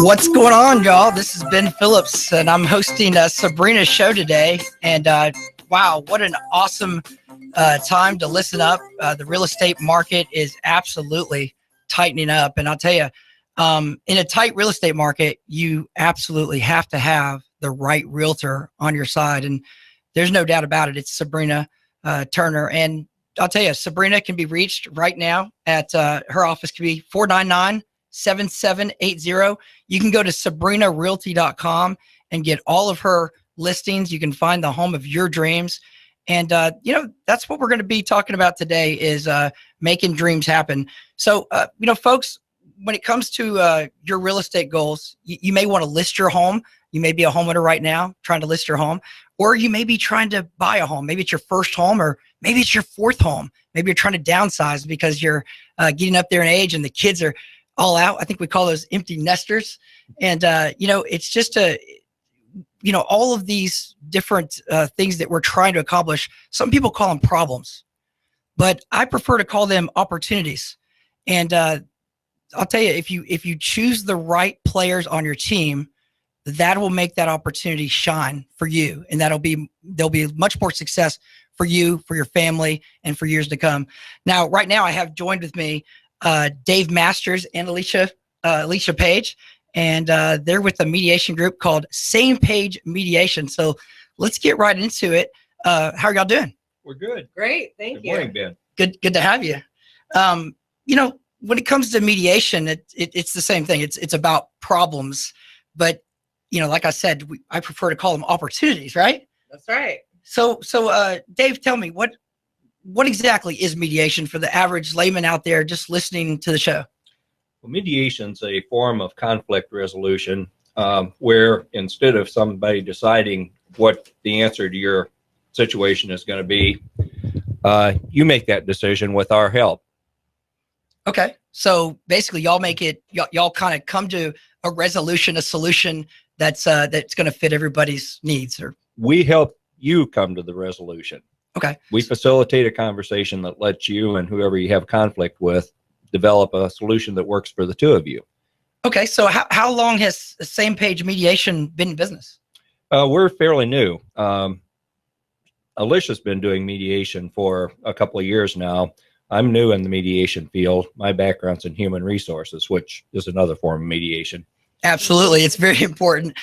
What's going on, y'all? This is Ben Phillips, and I'm hosting Sabrina's show today. And wow, what an awesome time to listen up. The real estate market is absolutely tightening up. And I'll tell you, in a tight real estate market, you absolutely have to have the right realtor on your side. And there's no doubt about it. It's Sabrena Turner. And I'll tell you, Sabrena can be reached right now at her office can be 499-7780. You can go to SabrenaRealty.com and get all of her listings. You can find the home of your dreams. And, that's what we're going to be talking about today is making dreams happen. So, folks, when it comes to your real estate goals, you may want to list your home. You may be a homeowner right now trying to list your home, or you may be trying to buy a home. Maybe it's your first home, or maybe it's your fourth home. Maybe you're trying to downsize because you're getting up there in age and the kids are all out. I think we call those empty nesters. And, it's just all of these different things that we're trying to accomplish. Some people call them problems, but I prefer to call them opportunities. And I'll tell you, if you choose the right players on your team, that will make that opportunity shine for you. And there'll be much more success for you, for your family, and for years to come. Now, right now I have joined with me Dave Masters and Alicia Page, and they're with a mediation group called Same Page Mediation. So let's get right into it. How are y'all doing? We're good. Great. Thank you. Good morning, Ben. Good to have you. When it comes to mediation, it's the same thing. It's about problems, but like I said, I prefer to call them opportunities, right? That's right. So Dave, tell me what exactly is mediation for the average layman out there just listening to the show? Well, mediation is a form of conflict resolution where instead of somebody deciding what the answer to your situation is going to be, you make that decision with our help. Okay. So basically y'all make it, y'all kind of come to a resolution, a solution that's going to fit everybody's needs. Or we help you come to the resolution. Okay. We facilitate a conversation that lets you and whoever you have conflict with develop a solution that works for the two of you. Okay. So how long has Same Page Mediation been in business? We're fairly new. Alicia's been doing mediation for a couple of years now. I'm new in the mediation field. My background's in human resources, which is another form of mediation. Absolutely. It's very important.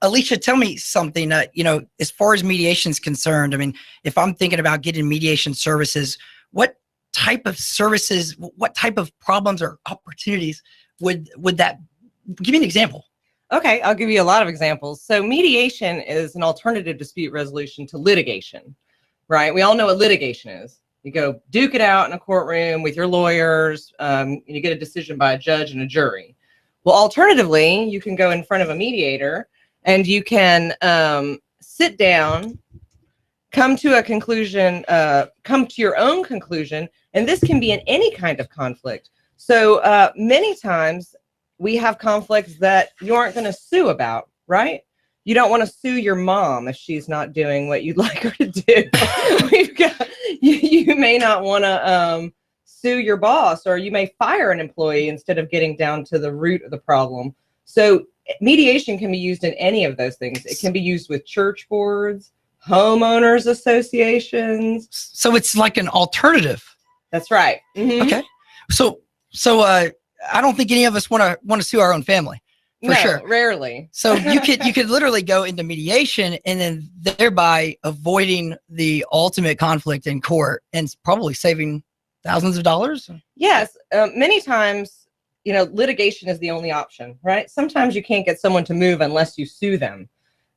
Alicia, tell me something, as far as mediation is concerned, I mean, if I'm thinking about getting mediation services, what type of services, what type of problems or opportunities would that, give me an example. Okay. I'll give you a lot of examples. So mediation is an alternative dispute resolution to litigation, right? We all know what litigation is. You go duke it out in a courtroom with your lawyers, and you get a decision by a judge and a jury. Well, alternatively, you can go in front of a mediator and you can sit down, come to a conclusion, come to your own conclusion, and this can be in any kind of conflict. So many times we have conflicts that you aren't going to sue about, right? You don't want to sue your mom if she's not doing what you'd like her to do. You may not want to sue your boss, or you may fire an employee instead of getting down to the root of the problem. So mediation can be used in any of those things. It can be used with church boards, homeowners associations. So it's like an alternative. That's right. Mm-hmm. Okay. So I don't think any of us want to sue our own family. For sure. Rarely. So you could literally go into mediation and then thereby avoiding the ultimate conflict in court and probably saving thousands of dollars. Yes. Many times, litigation is the only option, right? Sometimes you can't get someone to move unless you sue them.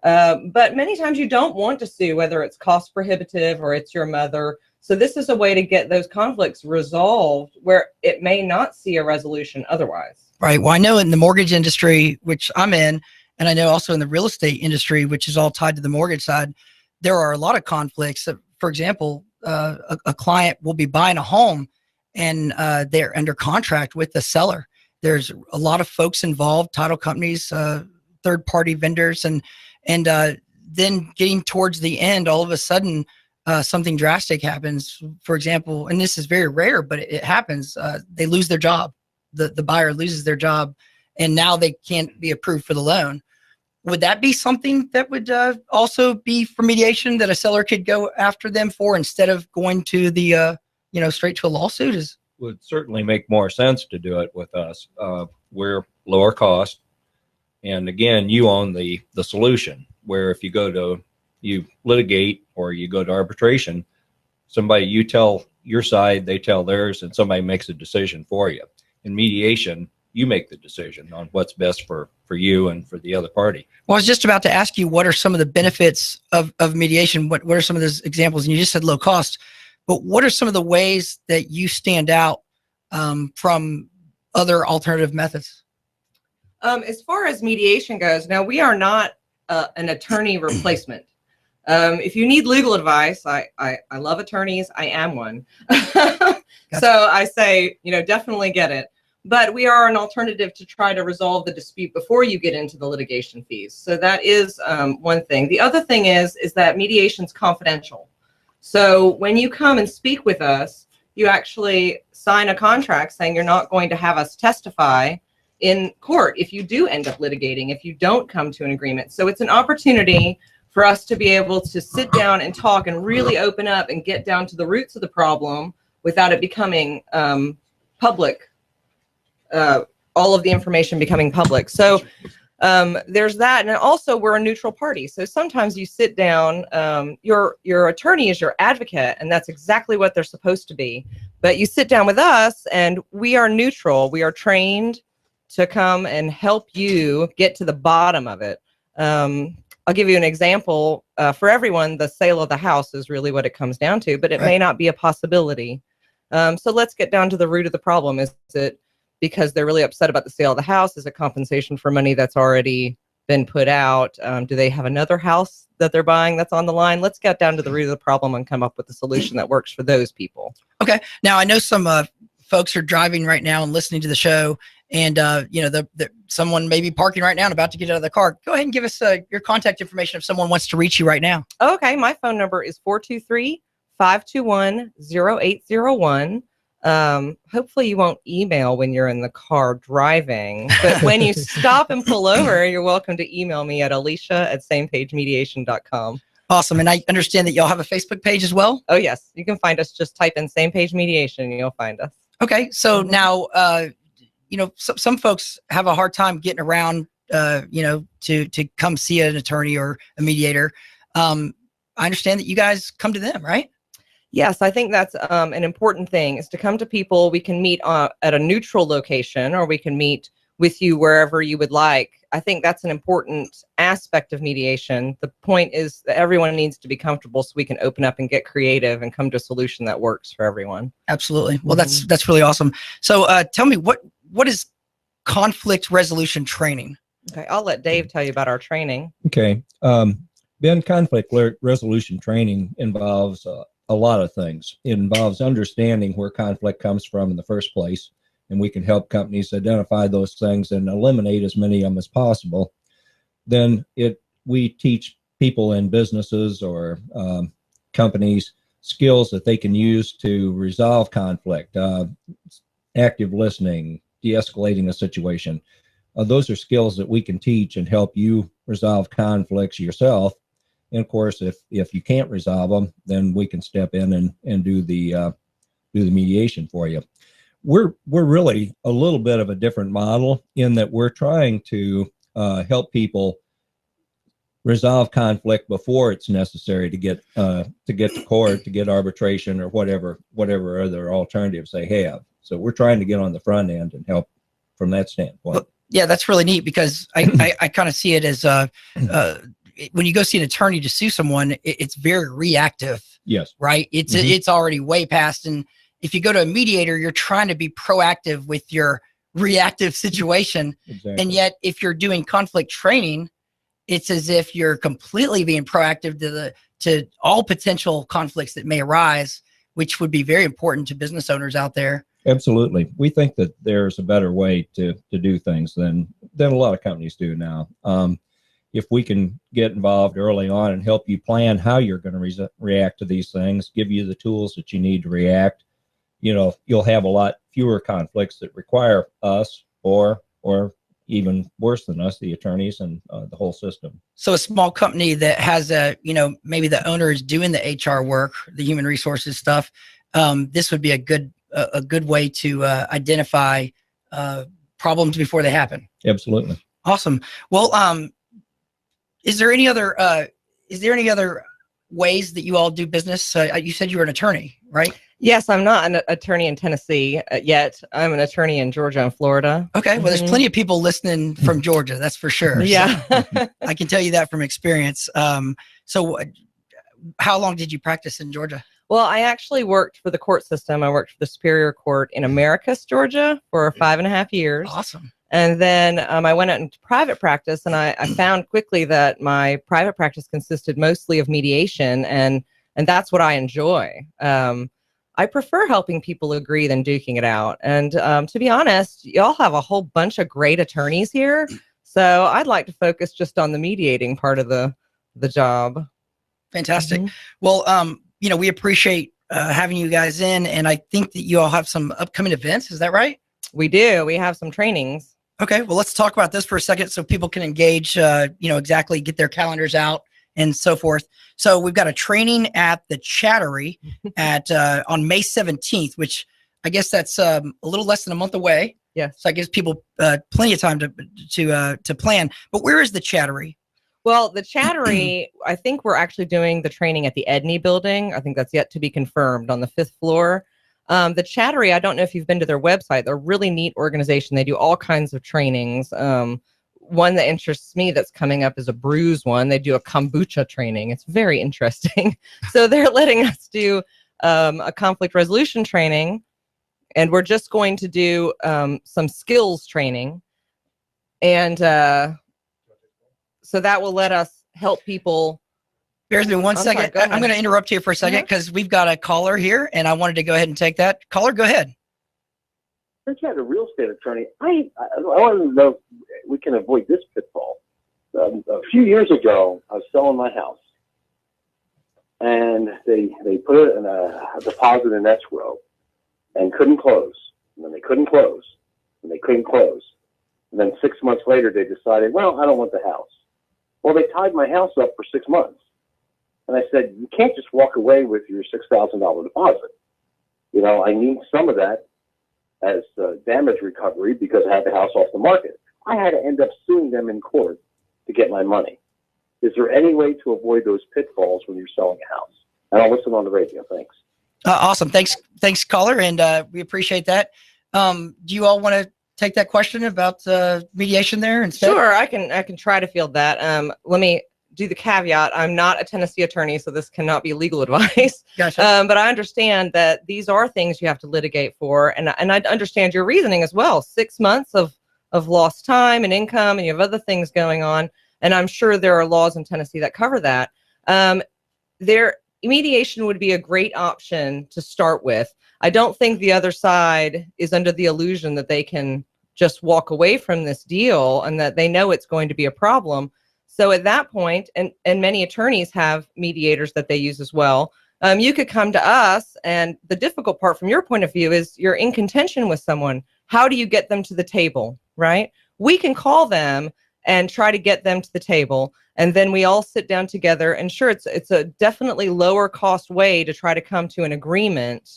But many times you don't want to sue, whether it's cost prohibitive or it's your mother. So this is a way to get those conflicts resolved where it may not see a resolution otherwise. Right. Well, I know in the mortgage industry, which I'm in, and I know also in the real estate industry, which is all tied to the mortgage side, there are a lot of conflicts. For example, a client will be buying a home and they're under contract with the seller. There's a lot of folks involved, title companies, third-party vendors, and then getting towards the end, all of a sudden, something drastic happens. For example, and this is very rare, but it happens. They lose their job. The buyer loses their job, and now they can't be approved for the loan. Would that be something that would also be for mediation that a seller could go after them for instead of going to the, straight to a lawsuit? Would certainly make more sense to do it with us. We're lower cost. And again, you own the solution, where if you litigate or you go to arbitration, you tell your side, they tell theirs, and somebody makes a decision for you. In mediation, you make the decision on what's best for you and for the other party. Well, I was just about to ask you, what are some of the benefits of mediation? What are some of those examples? And you just said low cost, but what are some of the ways that you stand out from other alternative methods? As far as mediation goes, now we are not an attorney replacement. If you need legal advice, I love attorneys. I am one. Gotcha. So I say, definitely get it. But we are an alternative to try to resolve the dispute before you get into the litigation fees. So that is one thing. The other thing is that mediation is confidential. So when you come and speak with us, you actually sign a contract saying you're not going to have us testify in court if you do end up litigating, if you don't come to an agreement. So it's an opportunity for us to be able to sit down and talk and really open up and get down to the roots of the problem without it becoming public. All of the information becoming public. So there's that. And also we're a neutral party. So sometimes you sit down, your attorney is your advocate, and that's exactly what they're supposed to be. But you sit down with us and we are neutral. We are trained to come and help you get to the bottom of it. I'll give you an example. For everyone, the sale of the house is really what it comes down to, but it may not be a possibility. So let's get down to the root of the problem. Is it because they're really upset about the sale of the house? Is it compensation for money that's already been put out? Do they have another house that they're buying that's on the line? Let's get down to the root of the problem and come up with a solution that works for those people. Okay. Now, I know some folks are driving right now and listening to the show, and someone may be parking right now and about to get out of the car. Go ahead and give us your contact information if someone wants to reach you right now. Okay. My phone number is 423-521-0801. Hopefully you won't email when you're in the car driving, but when you stop and pull over, you're welcome to email me at alicia@samepagemediation.com. Awesome. And I understand that y'all have a Facebook page as well? Oh, yes. You can find us. Just type in Same Page Mediation and you'll find us. Okay. So now, some folks have a hard time getting around, to come see an attorney or a mediator. I understand that you guys come to them, right? Yes, I think that's an important thing, is to come to people. We can meet at a neutral location, or we can meet with you wherever you would like. I think that's an important aspect of mediation. The point is that everyone needs to be comfortable so we can open up and get creative and come to a solution that works for everyone. Absolutely. Well, that's really awesome. So tell me, what is conflict resolution training? Okay, I'll let Dave tell you about our training. Okay. Ben, conflict resolution training involves a lot of things. It involves understanding where conflict comes from in the first place, and we can help companies identify those things and eliminate as many of them as possible. Then we teach people in businesses or companies skills that they can use to resolve conflict, active listening, de-escalating a situation. Those are skills that we can teach and help you resolve conflicts yourself. And of course, if you can't resolve them, then we can step in and do the mediation for you. We're really a little bit of a different model in that we're trying to help people resolve conflict before it's necessary to get to court, to get arbitration, or whatever other alternatives they have. So we're trying to get on the front end and help from that standpoint. Well, yeah, that's really neat, because I kind of see it as when you go see an attorney to sue someone, it's very reactive. Yes. Right. It's already way past. And if you go to a mediator, you're trying to be proactive with your reactive situation. Exactly. And yet, if you're doing conflict training, it's as if you're completely being proactive to all potential conflicts that may arise, which would be very important to business owners out there. Absolutely. We think that there's a better way to do things than a lot of companies do now. If we can get involved early on and help you plan how you're going to react to these things, give you the tools that you need to react, you'll have a lot fewer conflicts that require us or even worse than us, the attorneys and the whole system. So a small company that has maybe the owner is doing the HR work, the human resources stuff. This would be a good way to identify problems before they happen. Absolutely. Awesome. Well, is there any other ways that you all do business? You said you were an attorney, right? Yes, I'm not an attorney in Tennessee yet. I'm an attorney in Georgia and Florida. Okay. Well, there's plenty of people listening from Georgia. That's for sure. Yeah. So I can tell you that from experience. So how long did you practice in Georgia? Well, I actually worked for the court system. I worked for the Superior Court in Americus, Georgia for 5.5 years. Awesome. And then I went out into private practice, and I found quickly that my private practice consisted mostly of mediation, and that's what I enjoy. I prefer helping people agree than duking it out. And to be honest, y'all have a whole bunch of great attorneys here. So I'd like to focus just on the mediating part of the job. Fantastic. Well, we appreciate having you guys in, and I think that you all have some upcoming events. Is that right? We do. We have some trainings. Okay. Well, let's talk about this for a second so people can engage, exactly get their calendars out and so forth. So we've got a training at the Chattery on May 17th, which I guess that's a little less than a month away. Yeah. So I gives people plenty of time to plan. But where is the Chattery? Well, the Chattery, I think we're actually doing the training at the Edney building. I think that's yet to be confirmed on the 5th floor. The Chattery, I don't know if you've been to their website. They're a really neat organization. They do all kinds of trainings. One that interests me that's coming up is a bruise one. They do a kombucha training. It's very interesting. So they're letting us do a conflict resolution training, and we're just going to do some skills training. And so that will let us help people. Bear with me one second. Sorry, I'm going to interrupt you for a second because we've got a caller here, and I wanted to go ahead and take that. Caller, go ahead. Since you had a real estate attorney, I want to know if we can avoid this pitfall. A few years ago, I was selling my house, and they put it in a deposit in escrow and couldn't close. And then they couldn't close, and they couldn't close. And then 6 months later, they decided, well, I don't want the house. Well, they tied my house up for 6 months. And I said, you can't just walk away with your $6,000 deposit. I need some of that as damage recovery because I had the house off the market. I had to end up suing them in court to get my money. Is there any way to avoid those pitfalls when you're selling a house? And I'll listen on the radio. Thanks. Awesome. Thanks, caller. And we appreciate that. Do you all want to take that question about mediation there instead? Sure. I can try to field that. Let me do the caveat. I'm not a Tennessee attorney, so this cannot be legal advice. Gotcha. But I understand that these are things you have to litigate for. And I understand your reasoning as well. 6 months of lost time and income, and you have other things going on. And I'm sure there are laws in Tennessee that cover that. Mediation would be a great option to start with. I don't think the other side is under the illusion that they can just walk away from this deal and that they know it's going to be a problem. So at that point, and many attorneys have mediators that they use as well, you could come to us, and the difficult part from your point of view is you're in contention with someone. How do you get them to the table, right? We can call them and try to get them to the table, and then we all sit down together, and sure, it's a definitely lower cost way to try to come to an agreement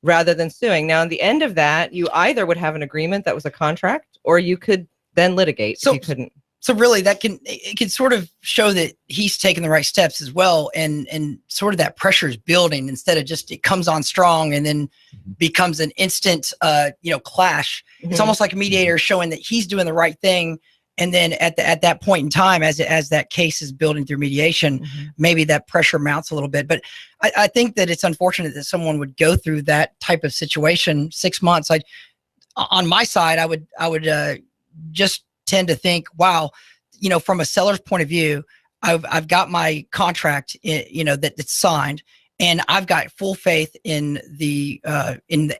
rather than suing. Now, at the end of that, you either would have an agreement that was a contract, or you could then litigate if you couldn't. So really it can sort of show that he's taking the right steps as well. And sort of that pressure is building instead of just, it comes on strong and then becomes an instant, clash. Mm-hmm. It's almost like a mediator showing that he's doing the right thing. And then at that point in time, as that case is building through mediation, maybe that pressure mounts a little bit. But I think that it's unfortunate that someone would go through that type of situation. 6 months. On my side, I would just tend to think, wow, from a seller's point of view, I've got my contract, that's signed, and I've got full faith in the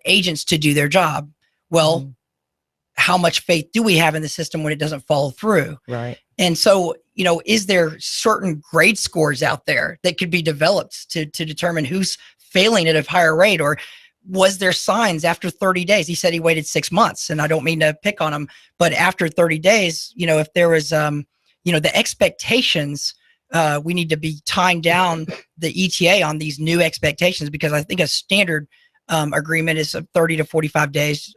agents to do their job. Well, how much faith do we have in the system when it doesn't follow through? Right. And so, is there certain grade scores out there that could be developed to determine who's failing at a higher rate? Or was there signs after 30 days? He said he waited 6 months, and I don't mean to pick on him, but after 30 days, if there was, the expectations, we need to be tying down the ETA on these new expectations, because I think a standard agreement is 30 to 45 days.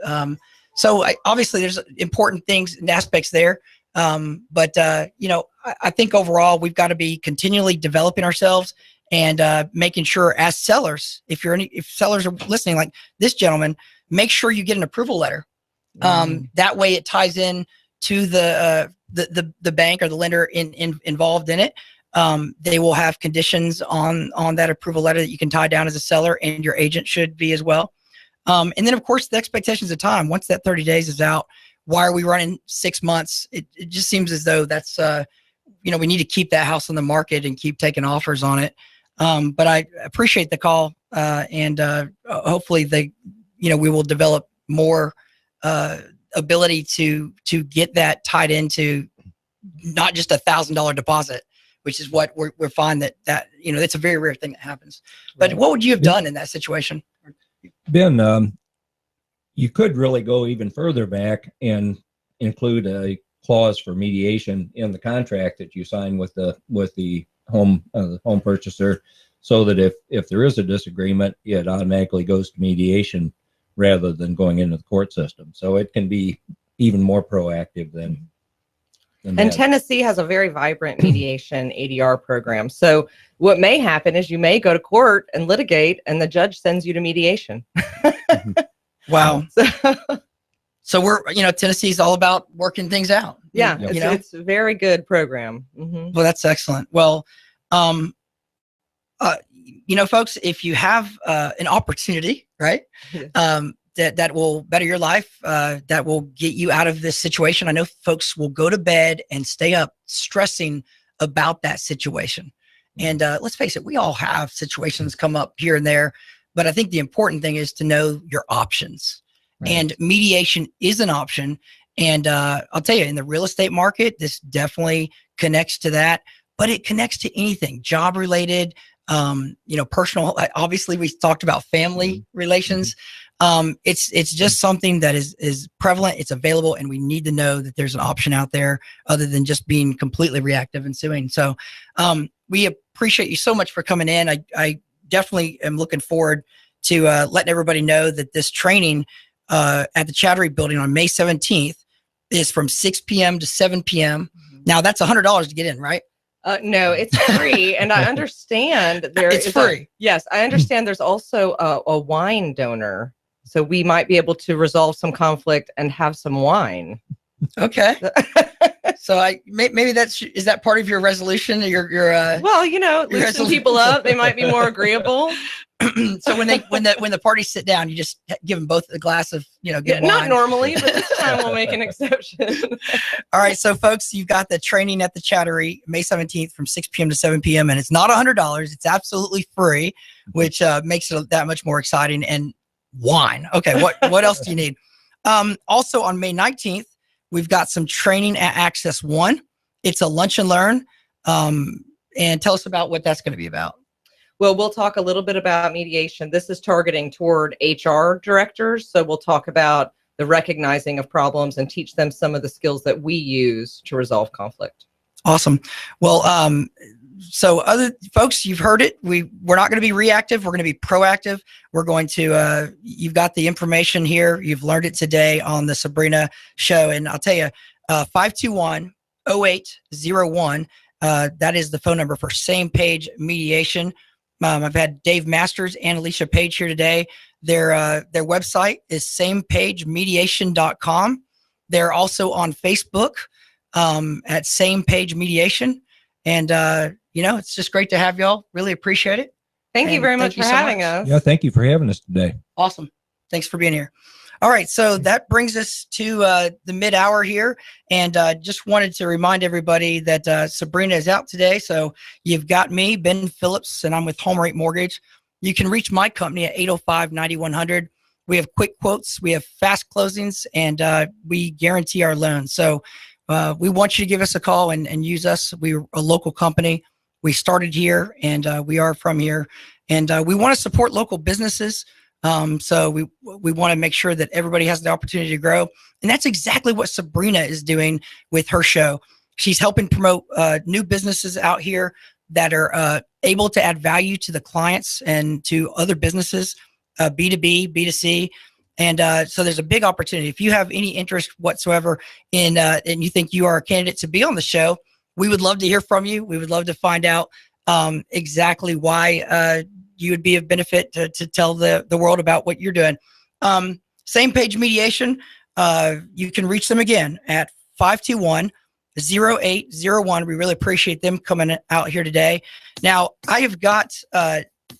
So obviously there's important things and aspects there. But I think overall we've got to be continually developing ourselves and making sure, as sellers, if sellers are listening, like this gentleman, make sure you get an approval letter. That way it ties in to the bank or the lender involved in it. They will have conditions on that approval letter that you can tie down as a seller, and your agent should be as well. And then of course the expectations of time. Once that 30 days is out, why are we running 6 months? It just seems as though that's, we need to keep that house on the market and keep taking offers on it. But I appreciate the call, and hopefully we will develop more ability to get that tied into not just $1,000 deposit, which is what we're finding that it's a very rare thing that happens. But Right. what would you have done in that situation? Ben, you could really go even further back and include a clause for mediation in the contract that you sign with the home purchaser, so that if there is a disagreement, it automatically goes to mediation rather than going into the court system. So it can be even more proactive than And that. Tennessee has a very vibrant mediation ADR program. So what may happen is you may go to court and litigate, and the judge sends you to mediation. Wow. So, So we're, Tennessee's all about working things out. yeah, Yep. it's a very good program. Mhm. Well, that's excellent. Well, folks, if you have an opportunity, right, that will better your life, that will get you out of this situation. I know folks will go to bed and stay up stressing about that situation. And let's face it, we all have situations come up here and there, but I think the important thing is to know your options. Right. And mediation is an option. And I'll tell you, in the real estate market, this definitely connects to that, but it connects to anything job related, personal. Obviously, we talked about family relations. It's just something that is prevalent. It's available, and we need to know that there's an option out there other than just being completely reactive and suing. So we appreciate you so much for coming in. I definitely am looking forward to letting everybody know that this training at the Chattery building on May 17th is from 6 p.m. to 7 p.m. Now that's $100 to get in, right? No, it's free. And I understand It's free. Yes, I understand there's also a wine donor. So we might be able to resolve some conflict and have some wine. Okay. So maybe is that part of your resolution? Your Well, loosen resolution. people up. They might be more agreeable. So when the parties sit down, you just give them both a glass of good wine. Not normally, but this time we'll make an exception. All right, so folks, you've got the training at the Chattery May 17th from 6 p.m. to 7 p.m. and it's not $100. It's absolutely free, which makes it that much more exciting. And wine. Okay, what else do you need? Also on May 19th, we've got some training at Access One. It's a lunch and learn. And tell us about what that's going to be about. Well, we'll talk a little bit about mediation. This is targeting toward HR directors. So we'll talk about the recognizing of problems and teach them some of the skills that we use to resolve conflict. Awesome. Well, so other folks, you've heard it. We're not going to be reactive. We're going to be proactive. We're going to, you've got the information here. You've learned it today on the Sabrena show. And I'll tell you, 521-0801, that is the phone number for Same Page Mediation. I've had Dave Masters and Alicia Page here today. Their website is samepagemediation.com. They're also on Facebook at Same Page Mediation. And, it's just great to have y'all. Really appreciate it. Thank you very much for having us. Yeah, thank you for having us today. Awesome. Thanks for being here. All right. So that brings us to the mid-hour here. And just wanted to remind everybody that Sabrena is out today. So you've got me, Ben Phillips, and I'm with Home Rate Mortgage. You can reach my company at 805-9100. We have quick quotes. We have fast closings, and we guarantee our loans. So we want you to give us a call and use us. We're a local company. We started here, and we are from here. And we want to support local businesses. So we want to make sure that everybody has the opportunity to grow. And that's exactly what Sabrena is doing with her show. She's helping promote new businesses out here that are able to add value to the clients and to other businesses, B2B, B2C. And so there's a big opportunity. If you have any interest whatsoever in and you think you are a candidate to be on the show, we would love to hear from you. We would love to find out exactly why you would be of benefit to tell the world about what you're doing. Same Page Mediation. You can reach them again at 521-0801. We really appreciate them coming out here today. Now, I have got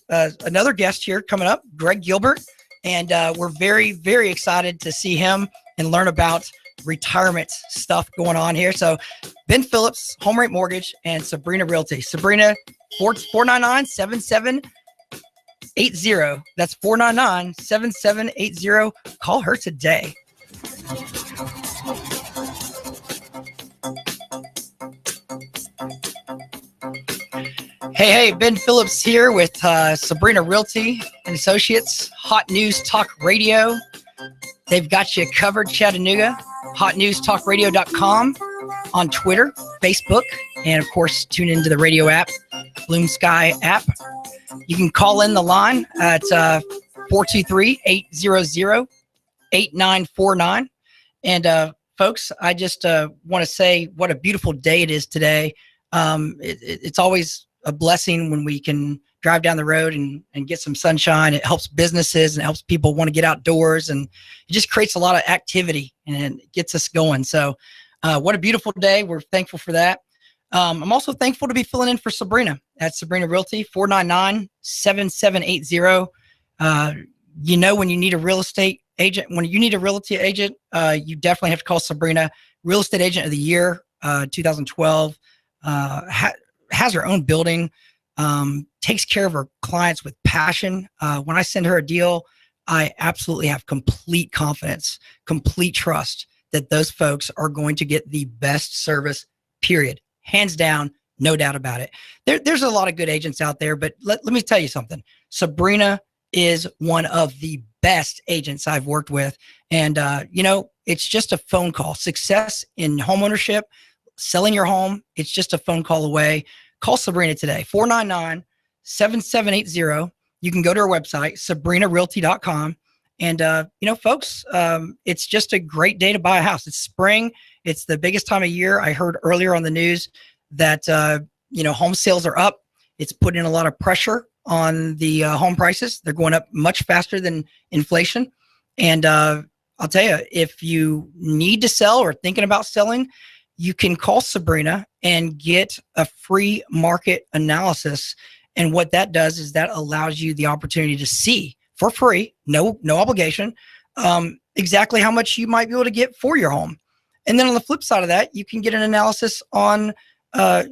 another guest here coming up, Greg Gilbert, and we're very, very excited to see him and learn about retirement stuff going on here. So Ben Phillips, Home Rate Mortgage, and Sabrena Realty. Sabrena, 499-7780. That's 499-7780. Call her today. Hey, Ben Phillips here with Sabrena Realty and Associates, Hot News Talk Radio. They've got you covered, Chattanooga. HotNewsTalkRadio.com, on Twitter, Facebook, and of course, tune into the radio app, Bloom Sky app. You can call in the line at 423-800-8949. And folks, I just want to say what a beautiful day it is today. It's always a blessing when we can drive down the road and get some sunshine. It helps businesses and it helps people want to get outdoors, and it just creates a lot of activity and it gets us going. So what a beautiful day. We're thankful for that. I'm also thankful to be filling in for Sabrena at Sabrena Realty, 499-7780. You know, when you need a real estate agent, when you need a realty agent, you definitely have to call Sabrena. Real Estate Agent of the Year, 2012, has her own building, takes care of her clients with passion. When I send her a deal, I absolutely have complete confidence, complete trust that those folks are going to get the best service, period. Hands down, no doubt about it. There's a lot of good agents out there, but let me tell you something. Sabrena is one of the best agents I've worked with. And, it's just a phone call. Success in homeownership, selling your home, it's just a phone call away. Call Sabrena today, 499-7780. You can go to her website, SabrenaRealty.com. And, folks, it's just a great day to buy a house. It's spring. It's the biggest time of year. I heard earlier on the news that, home sales are up. It's putting a lot of pressure on the home prices. They're going up much faster than inflation. And I'll tell you, if you need to sell or thinking about selling, you can call Sabrena and get a free market analysis. And what that does is that allows you the opportunity to see for free, no obligation, exactly how much you might be able to get for your home. And then on the flip side of that, you can get an analysis on, a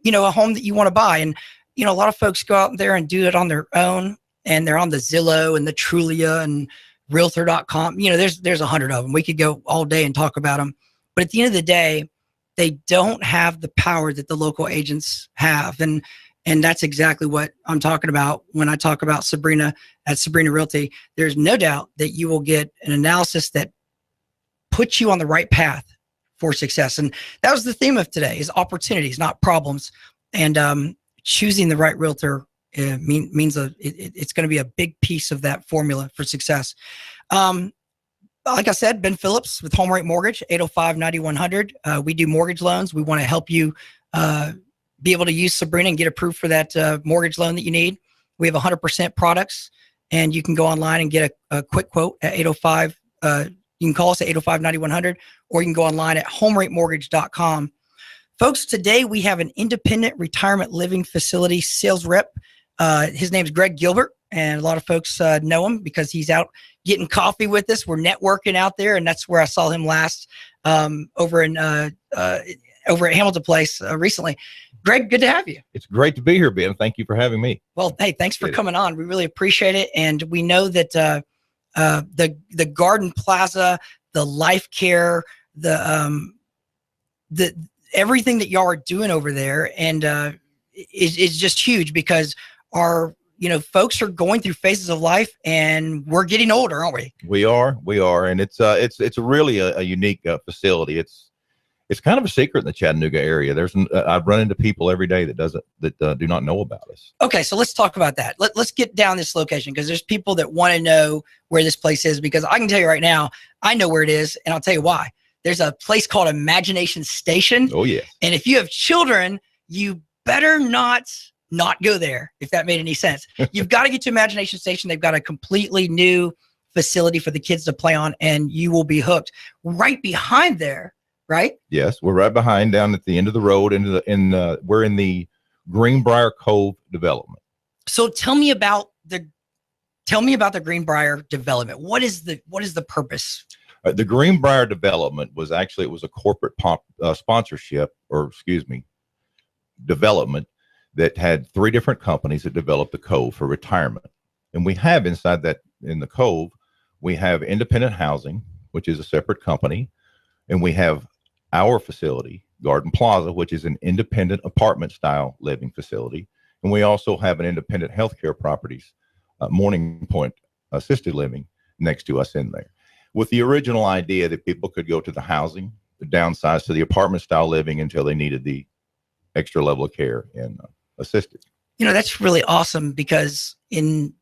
home that you want to buy. And, a lot of folks go out there and do it on their own, and they're on the Zillow and the Trulia and Realtor.com. There's 100 of them. We could go all day and talk about them. But at the end of the day, they don't have the power that the local agents have. And that's exactly what I'm talking about when I talk about Sabrena at Sabrena Realty. There's no doubt that you will get an analysis that puts you on the right path for success. And that was the theme of today, is opportunities, not problems. And choosing the right realtor means it's going to be a big piece of that formula for success. Like I said, Ben Phillips with Home Rate Mortgage, 805-9100. We do mortgage loans. We want to help you be able to use Sabrena and get approved for that mortgage loan that you need. We have 100% products, and you can go online and get a quick quote at 805. You can call us at 805-9100, or you can go online at homeratemortgage.com. Folks, today we have an independent retirement living facility sales rep. His name's Greg Gilbert, and a lot of folks know him because he's out getting coffee with us. We're networking out there, and that's where I saw him last over at Hamilton Place recently. Greg, good to have you. It's great to be here, Ben. Thank you for having me. Well, hey, thanks for coming on. We really appreciate it, and we know that the Garden Plaza, the Life Care, the everything that y'all are doing over there, and is just huge, because our folks are going through phases of life, and we're getting older, aren't we? We are, and it's really a unique facility. It's kind of a secret in the Chattanooga area. I've run into people every day that do not know about us. Okay, so let's talk about that. Let's get down this location, because there's people that want to know where this place is, because I can tell you right now, I know where it is, and I'll tell you why. There's a place called Imagination Station. Oh, yes. And if you have children, you better not go there, if that made any sense. You've got to get to Imagination Station. They've got a completely new facility for the kids to play on, and you will be hooked. Right behind there, right? Yes, we're right behind, down at the end of the road. We're in the Greenbrier Cove development. So tell me about the Greenbrier development. What is the purpose? The Greenbrier development was a corporate sponsorship, development that had 3 different companies that developed the Cove for retirement. And we have inside that, in the Cove, we have independent housing, which is a separate company. And we have our facility, Garden Plaza, which is an independent apartment style living facility. And we also have an independent healthcare properties, Morning Point assisted living, next to us in there, with the original idea that people could go to the housing, downsize to the apartment style living until they needed the extra level of care and assisted. That's really awesome, because in,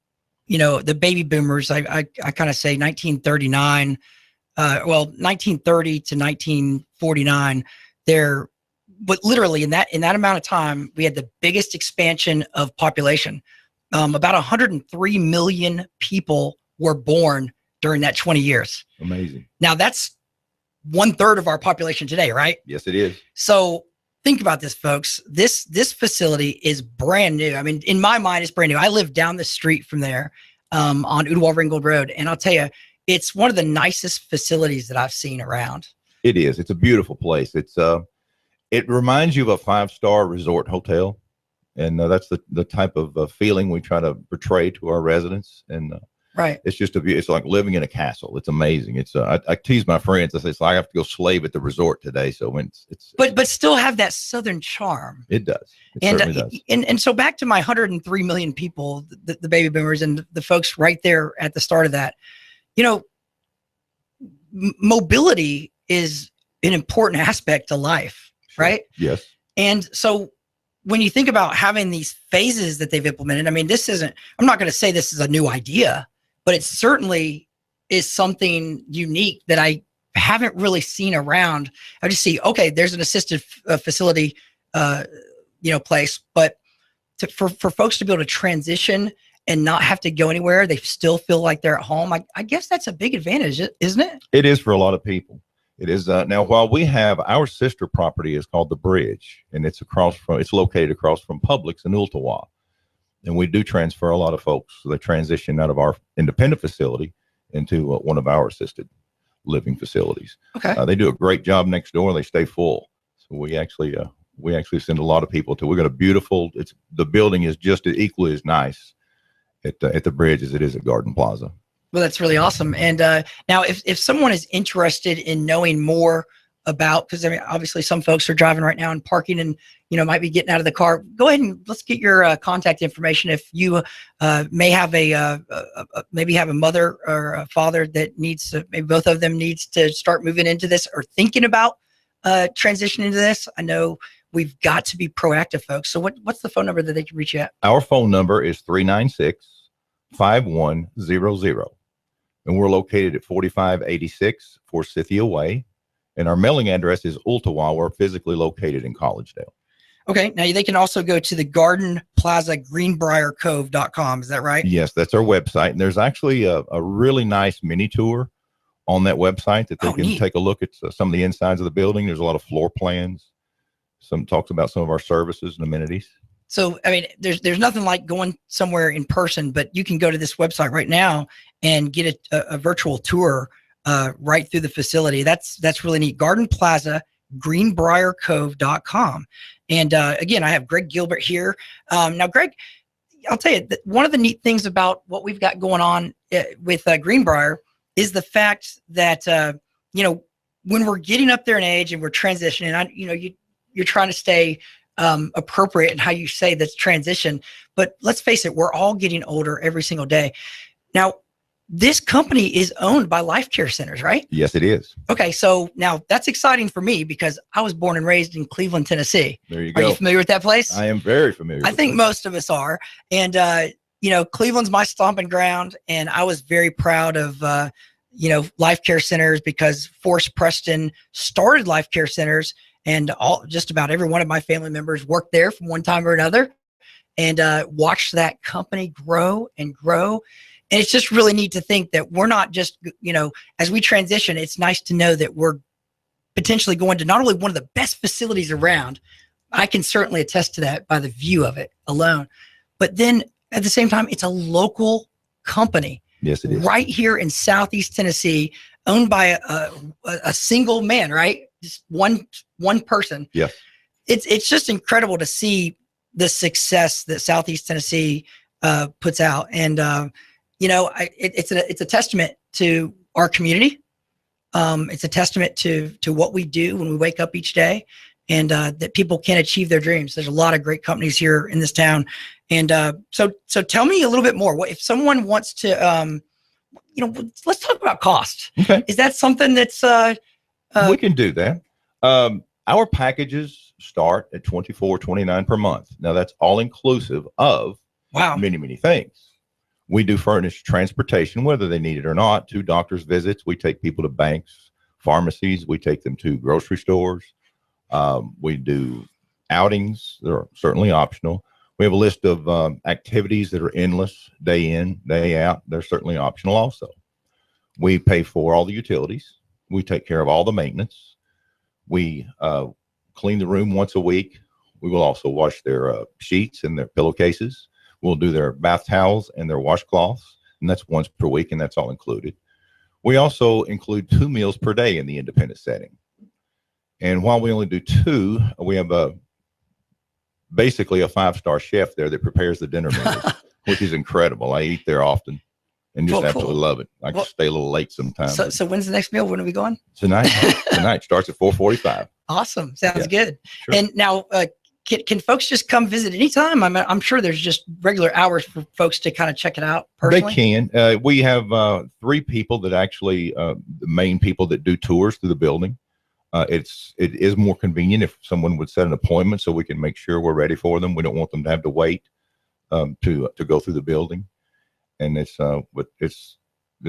the baby boomers, I kind of say 1939, 1930 to 1949, but literally in that amount of time, we had the biggest expansion of population. About 103 million people were born during that 20 years. Amazing. Now that's 1/3 of our population today, right? Yes, it is. So think about this, folks. This facility is brand new. I mean, in my mind, it's brand new. I live down the street from there, on Ooltewah-Ringgold Road, and I'll tell you, it's one of the nicest facilities that I've seen around. It is. It's a beautiful place. It reminds you of a 5-star resort hotel, and that's the type of feeling we try to portray to our residents. And right, it's just it's like living in a castle. It's amazing. It's I tease my friends. I say, I have to go slave at the resort today. So when but still have that Southern charm. It does. It certainly does. And so back to my 103 million people, the baby boomers and the folks right there at the start of that. Mobility is an important aspect to life, Sure. right? Yes. And so when you think about having these phases that they've implemented, I mean, I'm not going to say this is a new idea, but it certainly is something unique that I haven't really seen around. I just see, okay, there's an assisted facility, place, but for folks to be able to transition and not have to go anywhere, they still feel like they're at home. I guess that's a big advantage, isn't it? It is for a lot of people. It is. Now, while we have our sister property is called The Bridge, and it's located across from Publix in Ooltewah. And we do transfer a lot of folks. So they transition out of our independent facility into one of our assisted living facilities. Okay. They do a great job next door, and they stay full. So we actually send a lot of people to. We've got the building is just equally as nice at the Bridge as it is at Garden Plaza. Well, that's really awesome. And now if someone is interested in knowing more about, because I mean, obviously some folks are driving right now and parking and, might be getting out of the car, go ahead and let's get your contact information. If you may have maybe have a mother or a father that maybe both of them needs to start moving into this or thinking about transitioning to this. I know we've got to be proactive, folks. So what's the phone number that they can reach you at? Our phone number is 396-5100. And we're located at 4586 Forsythia Way. And our mailing address is Ooltewah. We're physically located in Collegedale. Okay. Now they can also go to the Garden Plaza GreenbrierCove.com. Is that right? Yes, that's our website. And there's actually a really nice mini tour on that website that they can neat. take a look at some of the insides of the building. There's a lot of floor plans. Some talks about some of our services and amenities. So, I mean, there's nothing like going somewhere in person, but you can go to this website right now and get a virtual tour right through the facility. That's really neat. Garden Plaza, GreenbrierCove.com. And again, I have Greg Gilbert here. Now, Greg, I'll tell you, one of the neat things about what we've got going on with Greenbrier is the fact that, when we're getting up there in age and we're transitioning, you're trying to stay appropriate in how you say this transition. But let's face it, we're all getting older every single day. Now, this company is owned by Life Care Centers, right? Yes, it is. Okay, so now that's exciting for me because I was born and raised in Cleveland, Tennessee. There you Are go. you familiar with that place? I am very familiar. I think most of us are. And, Cleveland's my stomping ground. And I was very proud of, Life Care Centers because Forrest Preston started Life Care Centers, and just about every one of my family members worked there from one time or another, and watched that company grow and grow. And it's just really neat to think that we're not just, as we transition, it's nice to know that we're potentially going to not only one of the best facilities around. I can certainly attest to that by the view of it alone. But then at the same time, it's a local company. Yes, it is. Right here in Southeast Tennessee, owned by a single man, right? Just one person. Yeah. It's just incredible to see the success that Southeast Tennessee puts out. And, it's a testament to our community. It's a testament to what we do when we wake up each day, and that people can achieve their dreams. There's a lot of great companies here in this town. And so tell me a little bit more. What if someone wants to, let's talk about cost. Okay. Is that something that's we can do that. Our packages start at $24.29 per month. Now that's all inclusive of many, many things. We do furnish transportation, whether they need it or not, to doctor's visits. We take people to banks, pharmacies. We take them to grocery stores. We do outings. They're certainly optional. We have a list of activities that are endless, day in, day out. They're certainly optional also. We pay for all the utilities. We take care of all the maintenance. We clean the room once a week. We will also wash their sheets and their pillowcases. We'll do their bath towels and their washcloths, and that's once per week, and that's all included. We also include 2 meals per day in the independent setting. And while we only do 2, we have basically a 5-star chef there that prepares the dinner menus, which is incredible. I eat there often and just absolutely love it. I can stay a little late sometimes. So when's the next meal? When are we going? Tonight starts at 4:45. Awesome. Sounds good. Sure. And now, can folks just come visit anytime? I'm sure there's just regular hours for folks to kind of check it out personally. They can. We have 3 people that actually, the main people that do tours through the building. It is more convenient if someone would set an appointment so we can make sure we're ready for them. We don't want them to have to wait to go through the building. And it's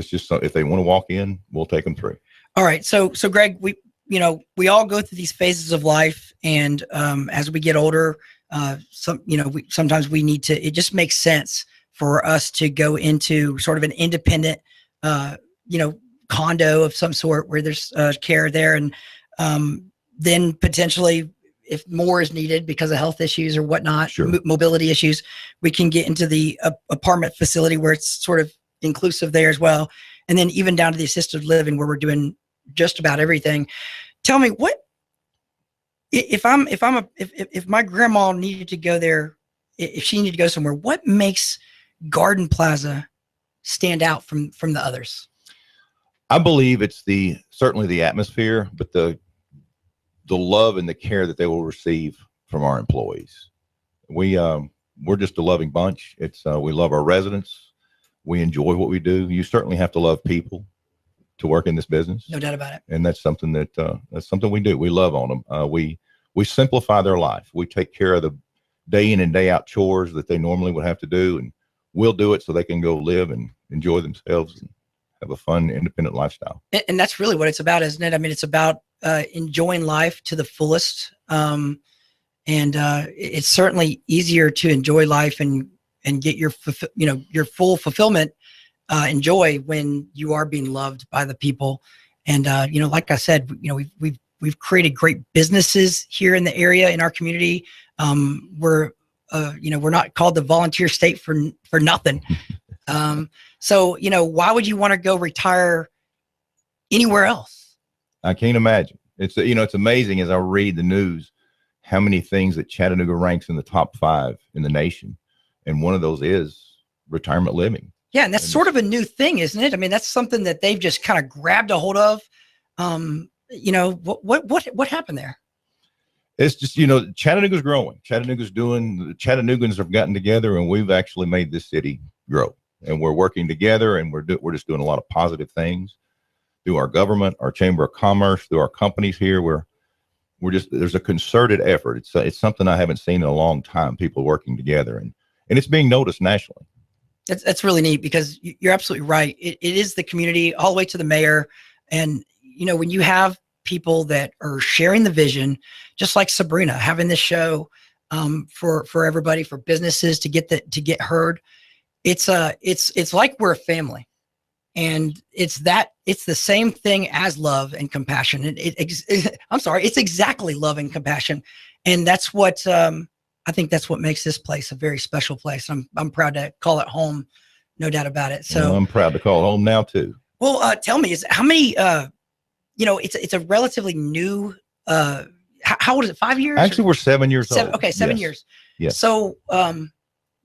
just if they want to walk in, we'll take them through. All right. So Greg, we all go through these phases of life, and as we get older, sometimes we need to. It just makes sense for us to go into sort of an independent, condo of some sort where there's care there, and then potentially, if more is needed because of health issues or whatnot, sure, mobility issues, we can get into the apartment facility where it's sort of inclusive there as well, and then even down to the assisted living where we're doing just about everything. Tell me, what if my grandma needed to go there, if she needed to go somewhere, what makes Garden Plaza stand out from the others? I believe it's certainly the atmosphere, but the love and the care that they will receive from our employees. We're just a loving bunch. We love our residents. We enjoy what we do. You certainly have to love people to work in this business. No doubt about it. And that's something that's something we do. We love on them. We simplify their life. We take care of the day in and day out chores that they normally would have to do, and we'll do it so they can go live and enjoy themselves and have a fun, independent lifestyle. And that's really what it's about, isn't it? I mean, it's about enjoying life to the fullest. And it's certainly easier to enjoy life and get your full fulfillment and joy when you are being loved by the people. And like I said, we've created great businesses here in the area, in our community. We're not called the volunteer state for nothing. So why would you want to go retire anywhere else? I can't imagine. It's amazing as I read the news how many things that Chattanooga ranks in the top 5 in the nation, and one of those is retirement living. Yeah, and that's sort of a new thing, isn't it? I mean, that's something that they've just kind of grabbed a hold of. What happened there? It's just, Chattanooga's growing. The Chattanoogans have gotten together, and we've actually made this city grow. And we're working together, and we're just doing a lot of positive things through our government, our Chamber of Commerce, through our companies here. There's a concerted effort. It's something I haven't seen in a long time, people working together, and it's being noticed nationally. That's really neat, because you're absolutely right. It is the community all the way to the mayor. And, when you have people that are sharing the vision, just like Sabrena, having this show for everybody, for businesses to get heard, it's like we're a family. And it's the same thing as love and compassion. I'm sorry, it's exactly love and compassion. And that's what, I think that's what makes this place a very special place. I'm proud to call it home, no doubt about it. So I'm proud to call it home now too. Well, tell me, how many, it's a relatively new, how old is it? 5 years? Actually, we're 7 years old. Okay. 7 years. Yes. So,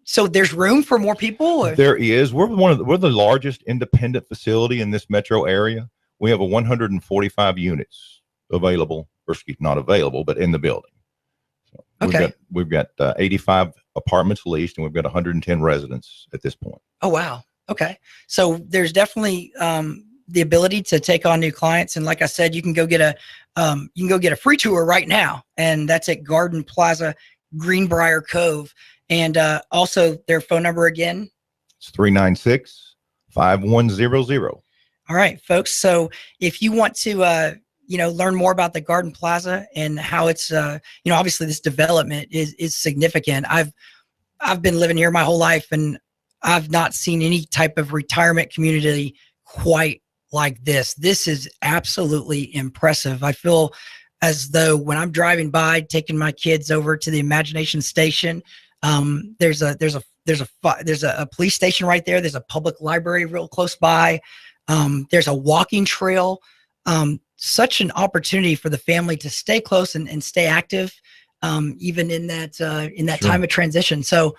so there's room for more people? Or? There is. We're the largest independent facility in this metro area. We have 145 units available, or not available, but in the building. So we've got 85 apartments leased, and we've got 110 residents at this point. Oh, wow. Okay. So there's definitely the ability to take on new clients. And like I said, you can go get a free tour right now. And that's at Garden Plaza, Greenbrier Cove. And also their phone number again. It's 396-5100. All right, folks. So if you want to, learn more about the Garden Plaza and how it's, obviously this development is significant. I've been living here my whole life, and I've not seen any type of retirement community quite like this. This is absolutely impressive. I feel as though when I'm driving by, taking my kids over to the Imagination Station, there's a police station right there. There's a public library real close by. There's a walking trail. Such an opportunity for the family to stay close and stay active, even in that Sure. time of transition. So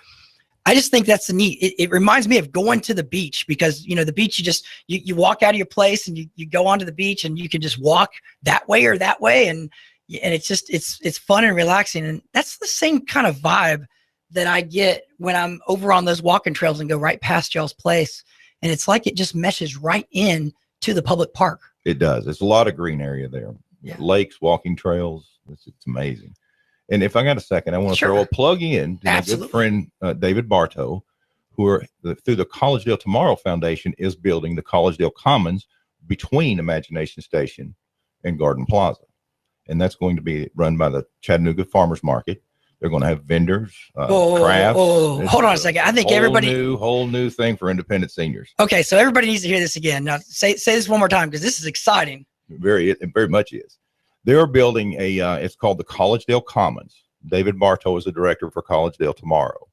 I just think that's neat. It reminds me of going to the beach, because, the beach, you walk out of your place and you go onto the beach, and you can just walk that way or that way. And it's just, it's fun and relaxing. And that's the same kind of vibe that I get when I'm over on those walking trails and go right past y'all's place. And it's like it just meshes right in to the public park. It does. It's a lot of green area there. Yeah. Lakes, walking trails. It's amazing. And if I got a second, I want to Sure. throw a plug in to my good friend, David Bartow, who through the Collegedale Tomorrow Foundation is building the Collegedale Commons between Imagination Station and Garden Plaza. And that's going to be run by the Chattanooga Farmers Market. They're going to have vendors, crafts. Hold on a second. I think everybody whole new thing for independent seniors. Okay, so everybody needs to hear this again. Now, say this one more time, because this is exciting. It very much is. They're building it's called the Collegedale Commons. David Bartow is the director for Collegedale Tomorrow.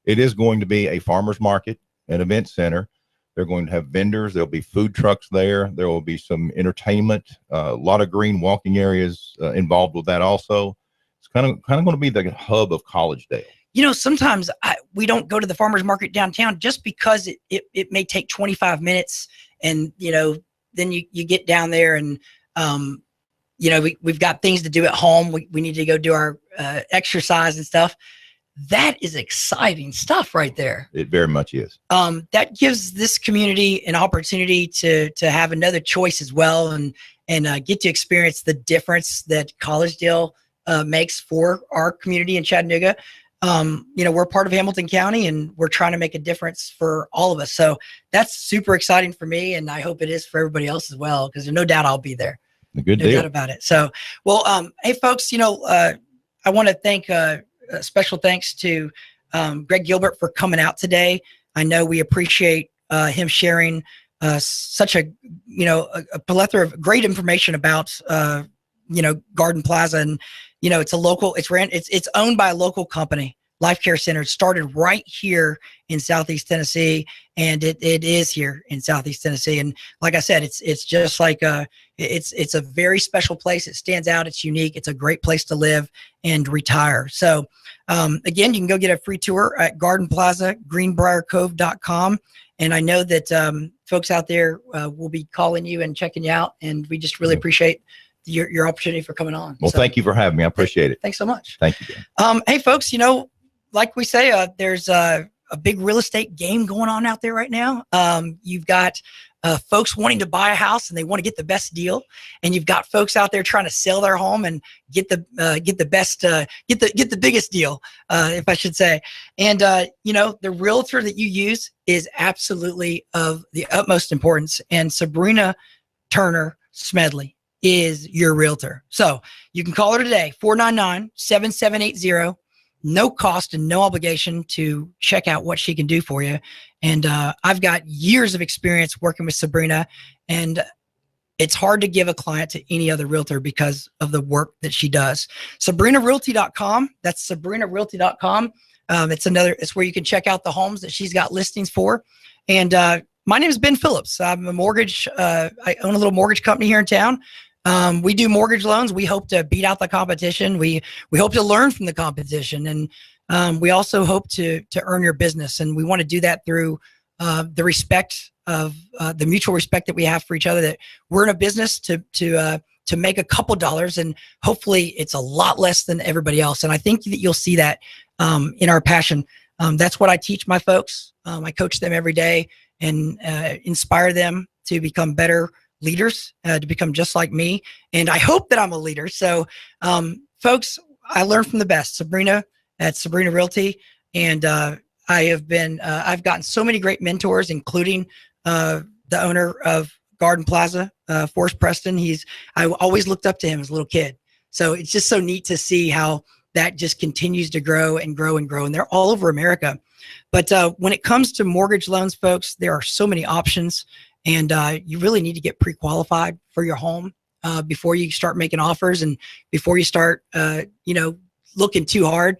It is going to be a farmer's market, an event center. They're going to have vendors. There'll be food trucks there. There will be some entertainment, a lot of green walking areas involved with that also. It's kind of going to be the hub of Collegedale. Sometimes we don't go to the farmer's market downtown just because it may take 25 minutes. And, then you get down there and, we've got things to do at home. We need to go do our exercise and stuff. That is exciting stuff right there. It very much is. That gives this community an opportunity to have another choice as well, and get to experience the difference that Collegedale makes for our community in Chattanooga. We're part of Hamilton County, and we're trying to make a difference for all of us. So that's super exciting for me, and I hope it is for everybody else as well, because there's no doubt I'll be there. A good no deal. doubt about it. So, well, hey folks, I want to thank special thanks to Greg Gilbert for coming out today. I know we appreciate him sharing such a plethora of great information about Garden Plaza. And it's owned by a local company, Life Care Center. It started right here in Southeast Tennessee, and it is here in Southeast Tennessee. And like I said, it's just like it's a very special place. It stands out. It's unique. It's a great place to live and retire. So again, you can go get a free tour at Garden Plaza, greenbriercove.com. And I know that folks out there will be calling you and checking you out. And we just really appreciate your opportunity for coming on. Well, thank you for having me. I appreciate it. Thanks so much. Thank you, Dan. Hey, folks, like we say, there's a big real estate game going on out there right now. You've got folks wanting to buy a house and they want to get the best deal, and you've got folks out there trying to sell their home and get the biggest deal, if I should say. And the realtor that you use is absolutely of the utmost importance. And Sabrena Turner Smedley is your realtor. So you can call her today, 499-7780. No cost and no obligation to check out what she can do for you. And I've got years of experience working with Sabrena, and it's hard to give a client to any other realtor because of the work that she does. SabrenaRealty.com. That's SabrenaRealty.com. It's where you can check out the homes that she's got listings for. And my name is Ben Phillips. I'm a I own a little mortgage company here in town. We do mortgage loans. We hope to beat out the competition. We hope to learn from the competition, and we also hope to earn your business. And we want to do that through the respect of the mutual respect that we have for each other. That we're in a business to make a couple dollars, and hopefully it's a lot less than everybody else. And I think that you'll see that in our passion. That's what I teach my folks. I coach them every day and inspire them to become better leaders, to become just like me. And I hope that I'm a leader. So, folks, I learn from the best. Sabrena at Sabrena Realty. And I've gotten so many great mentors, including the owner of Garden Plaza, Forrest Preston. I always looked up to him as a little kid. So it's just so neat to see how that just continues to grow and grow and grow. And they're all over America. But when it comes to mortgage loans, folks, there are so many options. And you really need to get pre-qualified for your home before you start making offers, and before you start, looking too hard,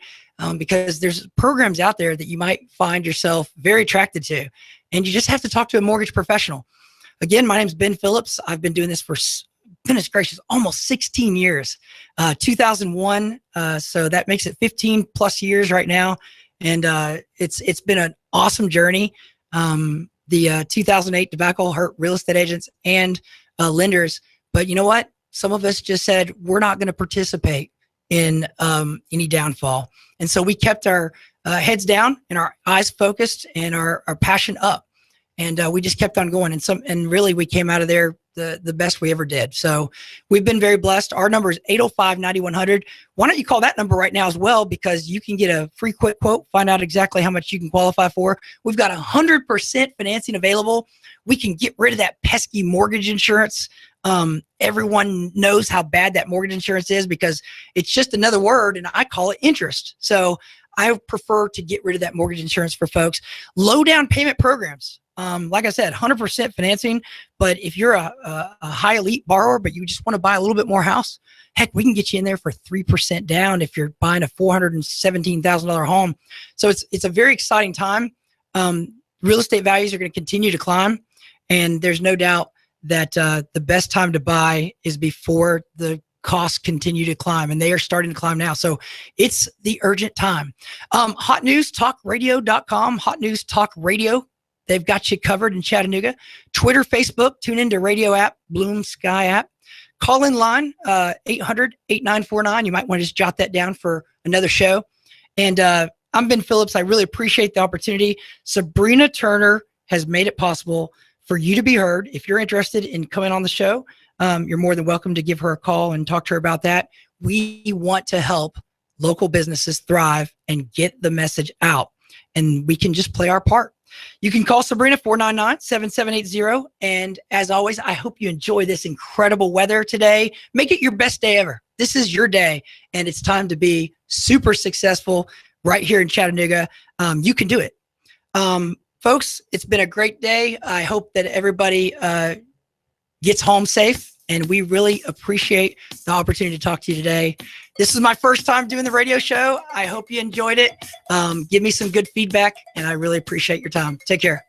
because there's programs out there that you might find yourself very attracted to, and you just have to talk to a mortgage professional. Again, my name's Ben Phillips. I've been doing this for, goodness gracious, almost 16 years, 2001. So that makes it 15 plus years right now. And it's been an awesome journey. The 2008 debacle hurt real estate agents and lenders. But you know what? Some of us just said, we're not going to participate in any downfall. And so we kept our heads down and our eyes focused and our passion up. And we just kept on going. And really we came out of there the best we ever did. So we've been very blessed. Our number is 805-9100. Why don't you call that number right now as well, because you can get a free quick quote, find out exactly how much you can qualify for. We've got 100% financing available. We can get rid of that pesky mortgage insurance. Everyone knows how bad that mortgage insurance is because it's just another word, and I call it interest. So I prefer to get rid of that mortgage insurance for folks. Low down payment programs. Like I said, 100% financing. But if you're a high elite borrower, but you just want to buy a little bit more house, heck, we can get you in there for 3% down if you're buying a $417,000 home. So it's a very exciting time. Real estate values are going to continue to climb. And there's no doubt that the best time to buy is before the costs continue to climb, and they are starting to climb now. So it's the urgent time. HotNewsTalkRadio.com, Hot News Talk Radio. They've got you covered in Chattanooga. Twitter, Facebook, tune into radio app, Bloom Sky app. Call in line, 800-8949. You might want to just jot that down for another show. And I'm Ben Phillips. I really appreciate the opportunity. Sabrena Turner has made it possible for you to be heard. If you're interested in coming on the show, you're more than welcome to give her a call and talk to her about that. We want to help local businesses thrive and get the message out, and we can just play our part. You can call Sabrena 499-7780. And as always, I hope you enjoy this incredible weather today. Make it your best day ever. This is your day, and it's time to be super successful right here in Chattanooga. You can do it. Folks, it's been a great day. I hope that everybody gets home safe, and we really appreciate the opportunity to talk to you today. This is my first time doing the radio show. I hope you enjoyed it. Give me some good feedback, and I really appreciate your time. Take care.